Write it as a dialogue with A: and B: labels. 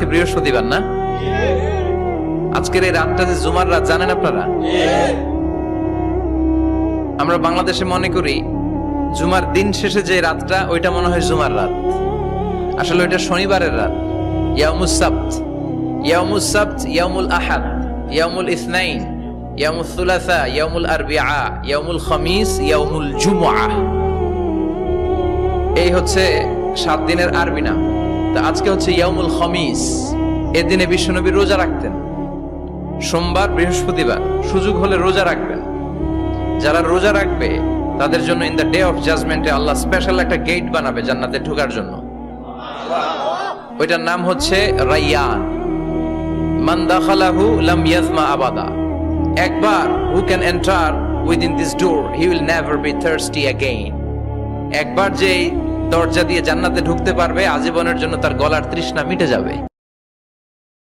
A: আজকে বৃহস্পতিবার না? আজকের এই রাতটা যে জুমার রাত, জানেন আপনারা? আমরা বাংলাদেশে মনে করি জুমার দিন শেষে যে রাতটা, ওইটা মনে হয় জুমার রাত। আসলে ওইটা শনিবারের রাত। ইয়াউমুস সাবত, ইয়াউমুস সাবত, ইয়াউমুল আহাদ, ইয়াউমুল ইসনাইন, ইয়াউমুল সুলাসা, ইয়াউমুল আরবিআ, ইয়াউমুল খামিস, ইয়াউমুল জুমআহ। এই হচ্ছে 7 দিনের আরবি নাম। তা আজকে হচ্ছে ইয়াউমুল খামিস। এদিনে বিশ্বনবী রোজা রাখতেন। সোমবার, বৃহস্পতিবার সুযোগ হলে রোজা রাখবেন। যারা রোজা রাখবে তাদের জন্য ইন দ্য ডে অফ জাজমেন্টে আল্লাহ স্পেশাল একটা গেট বানাবে জান্নাতে ঢোকার জন্য। ওইটার নাম হচ্ছে রাইয়ান। মান দাখালাহু লাম ইয়াজমা আবাদা। একবার who can enter within this door he will never be thirsty again. একবার যে দরজা দিয়ে জান্নাতে ঢুকতে পারবে, আজীবনের জন্য তার গলার তৃষ্ণা মিটে যাবে।